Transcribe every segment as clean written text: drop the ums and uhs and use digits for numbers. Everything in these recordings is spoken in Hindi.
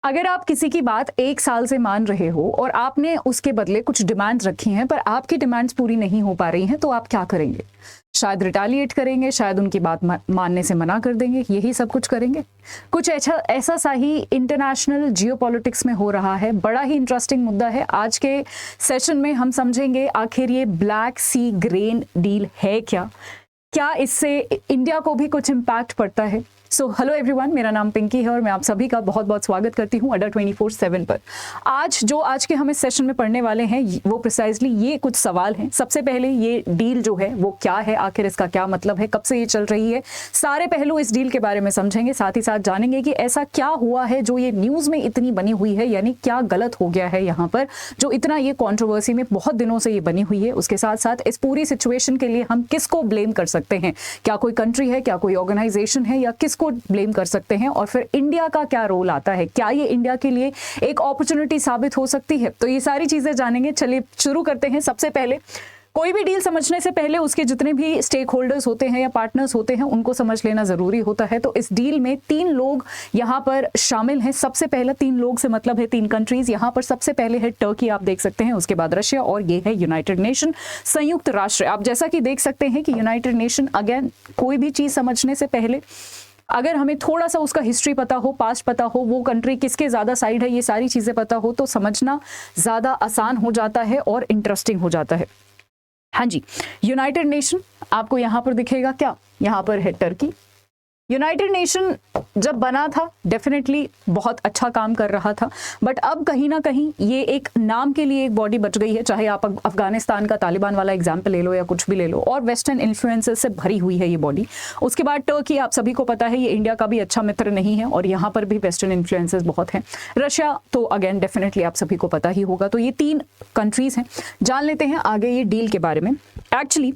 अगर आप किसी की बात 1 साल से मान रहे हो और आपने उसके बदले कुछ डिमांड्स रखी हैं पर आपकी डिमांड्स पूरी नहीं हो पा रही हैं तो आप क्या करेंगे? शायद रिटालिएट करेंगे, शायद उनकी बात मानने से मना कर देंगे, यही सब कुछ करेंगे। कुछ ऐसा सा ही इंटरनेशनल जियोपॉलिटिक्स में हो रहा है। बड़ा ही इंटरेस्टिंग मुद्दा है। आज के सेशन में हम समझेंगे आखिर ये ब्लैक सी ग्रेन डील है क्या इससे इंडिया को भी कुछ इम्पैक्ट पड़ता है। सो हेलो एवरीवन, मेरा नाम पिंकी है और मैं आप सभी का बहुत बहुत स्वागत करती हूँ अड्डा 24/7 पर। आज के हम इस सेशन में पढ़ने वाले हैं वो प्रिसाइजली ये कुछ सवाल हैं। सबसे पहले ये डील जो है वो क्या है, आखिर इसका क्या मतलब है, कब से ये चल रही है, सारे पहलू इस डील के बारे में समझेंगे। साथ ही साथ जानेंगे कि ऐसा क्या हुआ है जो ये न्यूज़ में इतनी बनी हुई है, यानी क्या गलत हो गया है यहाँ पर जो इतना ये कॉन्ट्रोवर्सी में बहुत दिनों से ये बनी हुई है। उसके साथ साथ इस पूरी सिचुएशन के लिए हम किसको ब्लेम कर सकते हैं, क्या कोई कंट्री है, क्या कोई ऑर्गेनाइजेशन है, या किसको ब्लेम कर सकते हैं, और फिर इंडिया का क्या रोल आता है, क्या ये इंडिया के लिए एक अपॉर्चुनिटी साबित हो सकती है। तो ये सारी चीजें जानेंगे। चलिए शुरू करते हैं। सबसे पहले कोई भी डील समझने से पहले उसके जितने भी स्टेक होल्डर्स होते हैं या पार्टनर्स होते हैं उनको समझ लेना जरूरी होता है। तो इस डील में 3 लोग यहाँ पर शामिल हैं। सबसे पहला 3 लोग से मतलब है 3 कंट्रीज। यहाँ पर सबसे पहले है टर्की, आप देख सकते हैं, उसके बाद रशिया, और ये है यूनाइटेड नेशन, संयुक्त राष्ट्र। आप जैसा कि देख सकते हैं कि यूनाइटेड नेशन, अगेन कोई भी चीज समझने से पहले अगर हमें थोड़ा सा उसका हिस्ट्री पता हो, पास्ट पता हो, वो कंट्री किसके ज़्यादा साइड है, ये सारी चीज़ें पता हो तो समझना ज़्यादा आसान हो जाता है और इंटरेस्टिंग हो जाता है। हाँ जी, यूनाइटेड नेशन आपको यहाँ पर दिखेगा, क्या यहाँ पर है टर्की। यूनाइटेड नेशन जब बना था डेफिनेटली बहुत अच्छा काम कर रहा था, बट अब कहीं ना कहीं ये एक नाम के लिए एक बॉडी बच गई है। चाहे आप अफगानिस्तान का तालिबान वाला एग्जाम्पल ले लो या कुछ भी ले लो, और वेस्टर्न इन्फ्लुएंसेस से भरी हुई है ये बॉडी। उसके बाद टर्की, आप सभी को पता है ये इंडिया का भी अच्छा मित्र नहीं है और यहाँ पर भी वेस्टर्न इन्फ्लुएंसेस बहुत हैं। रशिया तो अगेन डेफिनेटली आप सभी को पता ही होगा। तो ये 3 कंट्रीज हैं। जान लेते हैं आगे ये डील के बारे में। एक्चुअली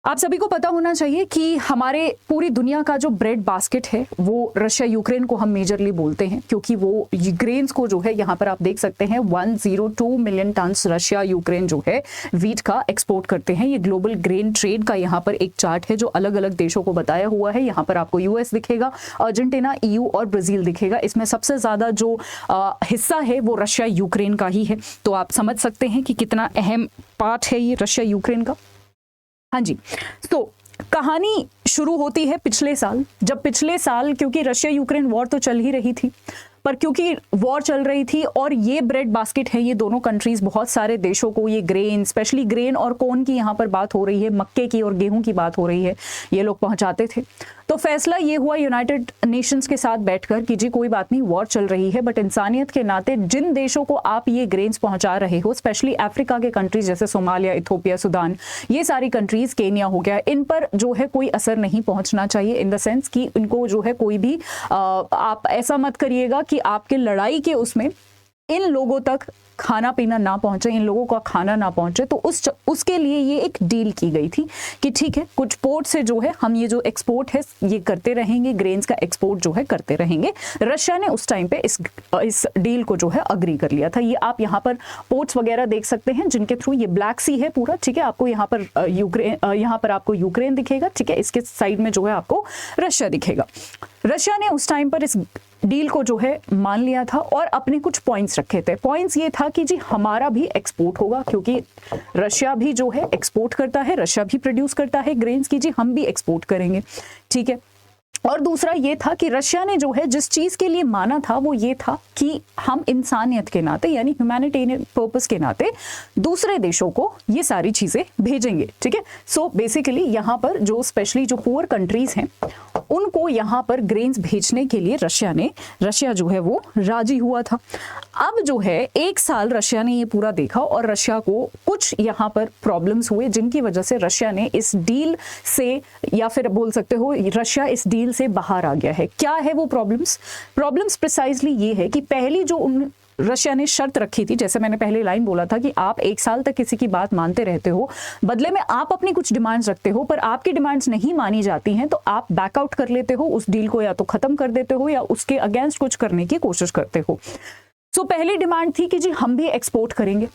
आप सभी को पता होना चाहिए कि हमारे पूरी दुनिया का जो ब्रेड बास्केट है वो रशिया यूक्रेन को हम मेजरली बोलते हैं, क्योंकि वो ग्रेन्स को जो है यहाँ पर आप देख सकते हैं 102 मिलियन टन्स रशिया यूक्रेन जो है वीट का एक्सपोर्ट करते हैं। ये ग्लोबल ग्रेन ट्रेड का यहाँ पर एक चार्ट है जो अलग अलग देशों को बताया हुआ है। यहाँ पर आपको यूएस दिखेगा, अर्जेंटीना, EU और ब्राजील दिखेगा। इसमें सबसे ज़्यादा जो हिस्सा है वो रशिया यूक्रेन का ही है। तो आप समझ सकते हैं कि कितना अहम पार्ट है ये रशिया यूक्रेन का। हाँ जी, तो कहानी शुरू होती है पिछले साल, जब पिछले साल क्योंकि रशिया यूक्रेन वॉर तो चल ही रही थी, पर क्योंकि वॉर चल रही थी और ये ब्रेड बास्केट है, ये दोनों कंट्रीज बहुत सारे देशों को ये ग्रेन, स्पेशली ग्रेन और कॉर्न की यहाँ पर बात हो रही है, मक्के की और गेहूं की बात हो रही है, ये लोग पहुंचाते थे। तो फैसला ये हुआ यूनाइटेड नेशंस के साथ बैठकर कि जी कोई बात नहीं, वॉर चल रही है, बट इंसानियत के नाते जिन देशों को आप ये ग्रेन्स पहुंचा रहे हो, स्पेशली अफ्रीका के कंट्रीज जैसे सोमालिया, इथोपिया, सूडान, ये सारी कंट्रीज, केन्या हो गया, इन पर जो है कोई असर नहीं पहुंचना चाहिए। इन द सेंस कि इनको जो है कोई भी आप ऐसा मत करिएगा कि आपके लड़ाई के उसमें इन लोगों तक खाना पीना ना पहुंचे, इन लोगों का खाना ना पहुंचे। तो उसके लिए ये एक डील की गई थी कि ठीक है, कुछ पोर्ट से जो है हम ये जो एक्सपोर्ट है ये करते रहेंगे, ग्रेन्स का एक्सपोर्ट जो है करते रहेंगे। रशिया ने उस टाइम पे इस डील को जो है अग्री कर लिया था। ये आप यहाँ पर पोर्ट्स वगैरह देख सकते हैं जिनके थ्रू ये ब्लैक सी है पूरा, ठीक है। आपको यहाँ पर यहाँ पर आपको यूक्रेन दिखेगा, ठीक है। इसके साइड में जो है आपको रशिया दिखेगा। रशिया ने उस टाइम पर इस डील को जो है मान लिया था और अपने कुछ पॉइंट्स रखे थे। पॉइंट्स ये था कि जी हमारा भी एक्सपोर्ट होगा, क्योंकि रशिया भी जो है एक्सपोर्ट करता है, रशिया भी प्रोड्यूस करता है ग्रेन्स की, जी हम भी एक्सपोर्ट करेंगे, ठीक है। और दूसरा ये था कि रशिया ने जो है जिस चीज़ के लिए माना था वो ये था कि हम इंसानियत के नाते, यानी ह्यूमैनिटेरियन पर्पस के नाते दूसरे देशों को ये सारी चीज़ें भेजेंगे, ठीक है। सो बेसिकली यहाँ पर जो स्पेशली जो पुअर कंट्रीज़ हैं उनको यहाँ पर ग्रेन्स भेजने के लिए रशिया जो है वो राजी हुआ था। अब जो है 1 साल रशिया ने ये पूरा देखा और रशिया को कुछ यहाँ पर प्रॉब्लम्स हुए जिनकी वजह से रशिया ने इस डील से, या फिर बोल सकते हो रशिया इस डील से बाहर आ गया है। क्या है वो प्रॉब्लम्स प्रिसाइजली ये है कि पहली जो रशिया ने शर्त रखी थी, जैसे मैंने पहले लाइन बोला था कि आप 1 साल तक किसी की बात मानते रहते हो, बदले में आप अपनी कुछ डिमांड्स रखते हो, पर आपकी डिमांड्स नहीं मानी जाती हैं तो आप बैकआउट कर लेते हो, उस डील को या तो खत्म कर देते हो या उसके अगेंस्ट कुछ करने की कोशिश करते हो। सो पहली डिमांड थी कि जी हम भी एक्सपोर्ट करेंगे,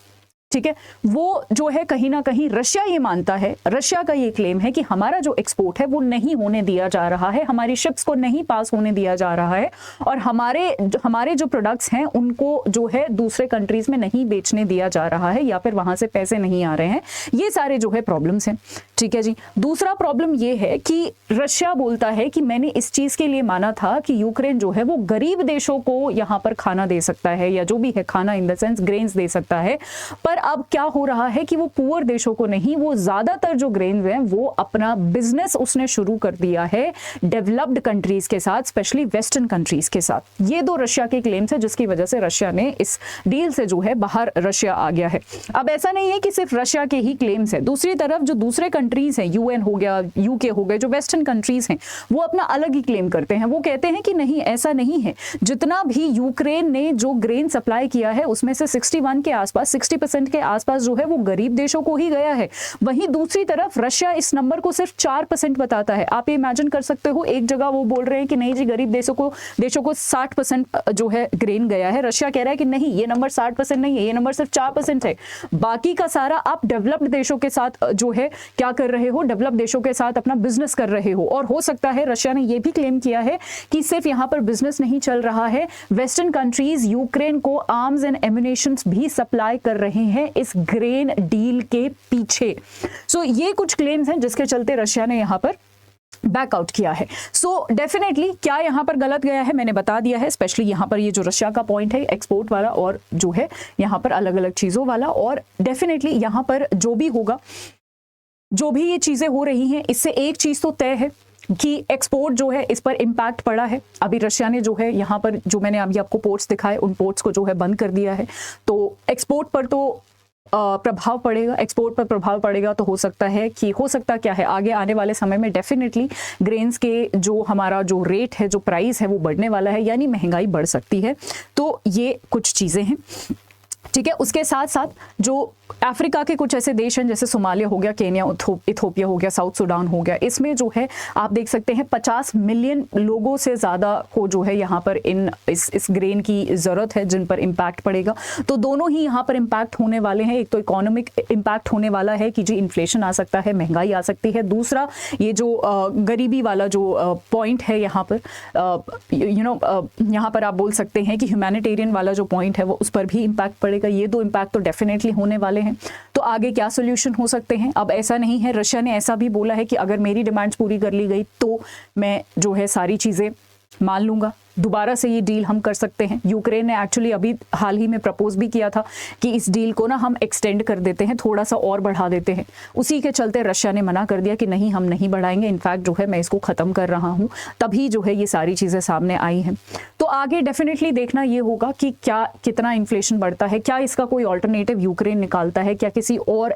ठीक है, वो जो है कहीं ना कहीं रशिया ये मानता है, रशिया का ये क्लेम है कि हमारा जो एक्सपोर्ट है वो नहीं होने दिया जा रहा है, हमारी शिप्स को नहीं पास होने दिया जा रहा है और हमारे जो प्रोडक्ट्स हैं उनको जो है दूसरे कंट्रीज में नहीं बेचने दिया जा रहा है या फिर वहां से पैसे नहीं आ रहे हैं। ये सारे जो है प्रॉब्लम्स हैं। ठीक है जी। दूसरा प्रॉब्लम ये है कि रशिया बोलता है कि मैंने इस चीज के लिए माना था कि यूक्रेन जो है वो गरीब देशों को यहाँ पर खाना दे सकता है या जो भी है खाना इन द सेंस ग्रेन्स दे सकता है, पर अब क्या हो रहा है कि वो पुअर देशों को नहीं, वो ज्यादातर जो ग्रेन्स हैं वो अपना बिजनेस उसने शुरू कर दिया है डेवलप्ड कंट्रीज के साथ, स्पेशली वेस्टर्न कंट्रीज के साथ। ये दो रशिया के क्लेम्स है जिसकी वजह से रशिया ने इस डील से जो है बाहर रशिया आ गया है। अब ऐसा नहीं है कि सिर्फ रशिया के ही क्लेम्स है, दूसरी तरफ जो दूसरे कंट्रीज हैं, यूएन हो गया, यूके हो गए, जो वेस्टर्न कंट्रीज हैं वो अपना अलग ही क्लेम करते हैं। वो कहते हैं कि नहीं, ऐसा नहीं है, जितना भी यूक्रेन ने जो ग्रेन सप्लाई किया है उसमें से 61 के आसपास 60% के आसपास जो है वो गरीब देशों को ही गया है। वहीं दूसरी तरफ रशिया इस नंबर को सिर्फ 4% बताता है। आप ये इमेजिन कर सकते हो, एक जगह वो बोल रहे हैं कि नहीं जी गरीब देशों को 60% जो है ग्रेन गया है, रशिया कह रहा है कि नहीं ये नंबर 60% नहीं है, ये नंबर सिर्फ 4% है। बाकी का सारा आप डेवलप्ड देशों के साथ जो है क्या कर रहे हो, डेवलप्ड देशों के साथ अपना बिजनेस कर रहे हो। और हो सकता है रशिया ने यह भी क्लेम किया है कि सिर्फ यहां पर बिजनेस नहीं चल रहा है, वेस्टर्न कंट्रीज यूक्रेन को आर्म्स एंड एम्युनिशंस भी सप्लाई कर रहे हैं इस ग्रेन डील के पीछे। सो ये कुछ क्लेम्स हैं जिसके चलते रशिया ने यहां पर बैकआउट किया है। सो डेफिनेटली क्या यहां पर गलत गया है मैंने बता दिया है, स्पेशली यहां पर ये जो रशिया का पॉइंट है एक्सपोर्ट वाला और जो है यहां पर अलग अलग चीजों वाला। और डेफिनेटली यहां पर जो भी होगा, जो भी ये चीजें हो रही हैं, इससे एक चीज तो तय है कि एक्सपोर्ट जो है इस पर इम्पैक्ट पड़ा है। अभी रशिया ने जो है यहाँ पर जो मैंने अभी आपको पोर्ट्स दिखाए उन पोर्ट्स को जो है बंद कर दिया है, तो एक्सपोर्ट पर तो प्रभाव पड़ेगा। एक्सपोर्ट पर प्रभाव पड़ेगा तो हो सकता क्या है आगे आने वाले समय में डेफिनेटली ग्रेन्स के जो हमारा जो रेट है, जो प्राइस है वो बढ़ने वाला है, यानी महंगाई बढ़ सकती है। तो ये कुछ चीज़ें हैं। ठीक है, उसके साथ साथ जो अफ्रीका के कुछ ऐसे देश हैं जैसे सोमालिया हो गया, केन्या, इथोपिया हो गया, साउथ सूडान हो गया, इसमें जो है आप देख सकते हैं 50 मिलियन लोगों से ज़्यादा को जो है यहाँ पर इस ग्रेन की ज़रूरत है जिन पर इम्पैक्ट पड़ेगा। तो दोनों ही यहाँ पर इम्पैक्ट होने वाले हैं। एक तो इकोनॉमिक इम्पैक्ट होने वाला है कि जी इन्फ्लेशन आ सकता है, महंगाई आ सकती है। दूसरा ये जो गरीबी वाला जो पॉइंट है यहाँ पर यहाँ पर आप बोल सकते हैं कि ह्यूमैनिटेरियन वाला जो पॉइंट है वो उस पर भी इम्पैक्ट पड़ेगा। ये दो इम्पैक्ट तो डेफिनेटली होने वाले हैं। तो आगे क्या सोल्यूशन हो सकते हैं? अब ऐसा नहीं है, रशिया ने ऐसा भी बोला है कि अगर मेरी डिमांड्स पूरी कर ली गई तो मैं जो है सारी चीज़ें मान लूंगा, दोबारा से ये डील हम कर सकते हैं। यूक्रेन ने एक्चुअली अभी हाल ही में प्रपोज भी किया था कि इस डील को ना हम एक्सटेंड कर देते हैं, थोड़ा सा और बढ़ा देते हैं। उसी के चलते रशिया ने मना कर दिया कि नहीं हम नहीं बढ़ाएंगे, इनफैक्ट जो है मैं इसको ख़त्म कर रहा हूँ। तभी जो है ये सारी चीज़ें सामने आई हैं। तो आगे डेफिनेटली देखना ये होगा कि क्या कितना इन्फ्लेशन बढ़ता है, क्या इसका कोई ऑल्टरनेटिव यूक्रेन निकालता है, क्या किसी और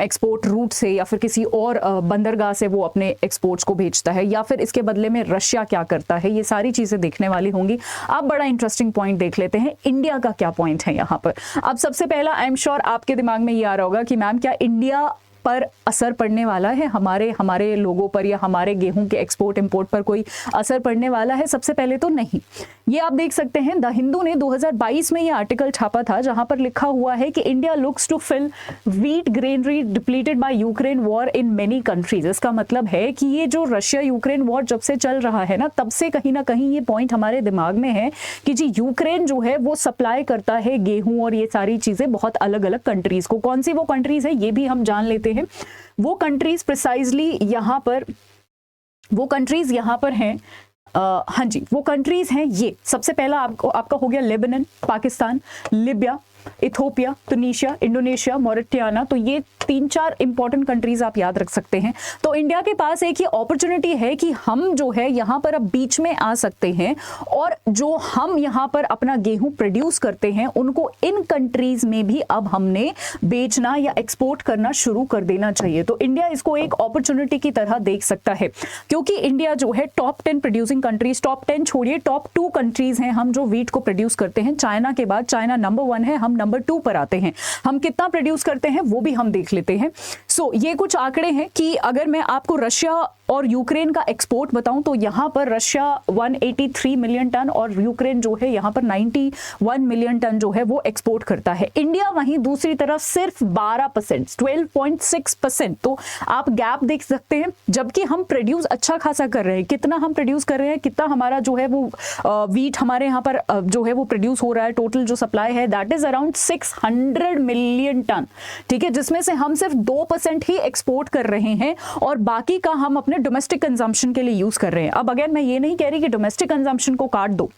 एक्सपोर्ट रूट से या फिर किसी और बंदरगाह से वो अपने एक्सपोर्ट्स को भेजता है, या फिर इसके बदले में रशिया क्या करता है। ये सारी चीजें देखने वाली होंगी। आप बड़ा इंटरेस्टिंग पॉइंट देख लेते हैं, इंडिया का क्या पॉइंट है यहाँ पर। अब सबसे पहला आई एम श्योर आपके दिमाग में ये आ रहा होगा कि मैम क्या इंडिया पर असर पड़ने वाला है, हमारे लोगों पर या हमारे गेहूं के एक्सपोर्ट इंपोर्ट पर कोई असर पड़ने वाला है? सबसे पहले तो नहीं। ये आप देख सकते हैं द हिंदू ने 2022 में ये आर्टिकल छापा था जहां पर लिखा हुआ है कि India looks to fill wheat granary depleted by Ukraine war in many countries. इसका मतलब है कि ये जो रशिया यूक्रेन वॉर जब से चल रहा है ना, तब से कहीं ना कहीं ये पॉइंट हमारे दिमाग में है कि जी यूक्रेन जो है वो सप्लाई करता है गेहूं और ये सारी चीजें बहुत अलग अलग कंट्रीज को। कौन सी वो कंट्रीज है ये भी हम जान लेते हैं। वो कंट्रीज प्रिसाइजली यहाँ पर हैं। हाँ जी, वो कंट्रीज हैं ये। सबसे पहला आपका हो गया Lebanon, Pakistan, Libya, Ethiopia, Tunisia, Indonesia, Mauritania. तो ये 3-4 इंपॉर्टेंट कंट्रीज आप याद रख सकते हैं। तो इंडिया के पास एक ये अपॉर्चुनिटी है कि हम जो है यहाँ पर अब बीच में आ सकते हैं और जो हम यहाँ पर अपना गेहूं प्रोड्यूस करते हैं उनको इन कंट्रीज में भी अब हमने बेचना या एक्सपोर्ट करना शुरू कर देना चाहिए। तो इंडिया इसको एक अपॉर्चुनिटी की तरह देख सकता है, क्योंकि इंडिया जो है टॉप 10 प्रोड्यूसिंग कंट्रीज, टॉप 10 छोड़िए, टॉप 2 कंट्रीज हैं हम जो व्हीट को प्रोड्यूस करते हैं। चाइना के बाद, चाइना नंबर 1 है, हम नंबर 2 पर आते हैं। हम कितना प्रोड्यूस करते हैं वो भी हम देख लेते हैं। सो ये कुछ आंकड़े हैं कि अगर मैं आपको रशिया और यूक्रेन का एक्सपोर्ट बताऊं तो यहाँ पर रशिया 183 मिलियन टन और यूक्रेन जो है यहाँ पर 91 मिलियन टन जो है वो एक्सपोर्ट करता है। इंडिया वहीं दूसरी तरफ सिर्फ 12%, 12.6%। तो आप गैप देख सकते हैं, जबकि हम प्रोड्यूस अच्छा खासा कर रहे हैं। कितना हम प्रोड्यूस कर रहे हैं, कितना हमारा जो है वो वीट हमारे यहाँ पर जो है वो प्रोड्यूस हो रहा है, टोटल जो सप्लाई है that is around 600 million ton, ठीक है, जिसमें से हम सिर्फ 2% ही एक्सपोर्ट कर रहे हैं और बाकी का हम अपने डोमेस्टिक कंजम्पशन के लिए यूज कर रहे हैं। अब अगर मैं ये नहीं कह रही कि डोमेस्टिक कंजम्पशन को काट दो,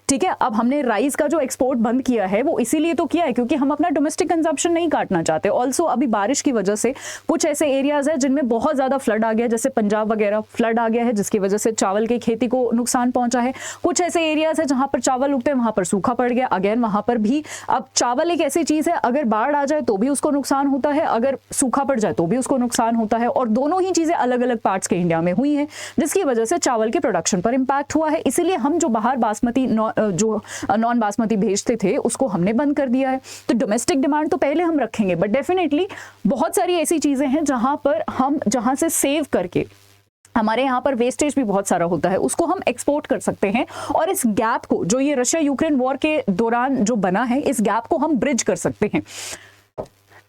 ठीक है, अब हमने राइस का जो एक्सपोर्ट बंद किया है वो इसीलिए तो किया है क्योंकि हम अपना डोमेस्टिक कंजम्पशन नहीं काटना चाहते। ऑल्सो अभी बारिश की वजह से कुछ ऐसे एरियाज है जिनमें बहुत ज्यादा फ्लड आ गया, जैसे पंजाब वगैरह फ्लड आ गया है जिसकी वजह से चावल की खेती को नुकसान पहुंचा है। कुछ ऐसे एरियाज है जहां पर चावल उगते हैं वहां पर सूखा पड़ गया, अगेन वहां पर भी। अब चावल एक ऐसी चीज है, अगर बाढ़ आ जाए तो भी उसको नुकसान होता है, अगर सूखा पड़ जाए तो भी उसको नुकसान होता है, और दोनों ही चीजें अलग अलग पार्ट्स के इंडिया में हुई है जिसकी वजह से चावल के प्रोडक्शन पर इंपैक्ट हुआ है। इसीलिए हम जो बाहर बासमती जो नॉन बासमती भेजते थे उसको हमने बंद कर दिया है। तो डोमेस्टिक डिमांड तो पहले हम रखेंगे, बट डेफिनेटली बहुत सारी ऐसी चीजें हैं जहां पर हम जहां से सेव करके, हमारे यहाँ पर वेस्टेज भी बहुत सारा होता है, उसको हम एक्सपोर्ट कर सकते हैं और इस गैप को जो ये रशिया यूक्रेन वॉर के दौरान जो बना है इस गैप को हम ब्रिज कर सकते हैं,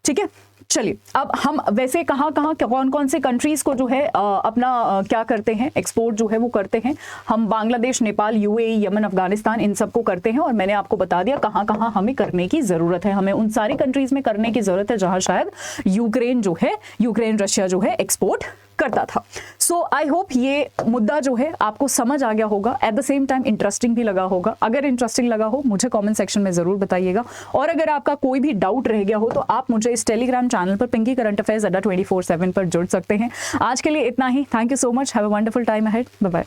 ठीक है। चलिए अब हम वैसे कहाँ कौन कौन से कंट्रीज को जो है अपना क्या करते हैं, एक्सपोर्ट जो है वो करते हैं। हम बांग्लादेश, नेपाल, यूएई, यमन, अफगानिस्तान इन सबको करते हैं और मैंने आपको बता दिया कहाँ कहाँ हमें करने की जरूरत है। हमें उन सारी कंट्रीज में करने की जरूरत है जहां शायद यूक्रेन रशिया जो है एक्सपोर्ट करता था। सो आई होप ये मुद्दा जो है आपको समझ आ गया होगा, at the same time interesting भी लगा होगा। अगर इंटरेस्टिंग लगा हो मुझे कमेंट सेक्शन में जरूर बताइएगा, और अगर आपका कोई भी डाउट रह गया हो तो आप मुझे इस टेलीग्राम चैनल पर पिंकी करंट अफेयर्स 24/7 पर जुड़ सकते हैं। आज के लिए इतना ही। Thank you so much, have a wonderful time ahead, bye bye.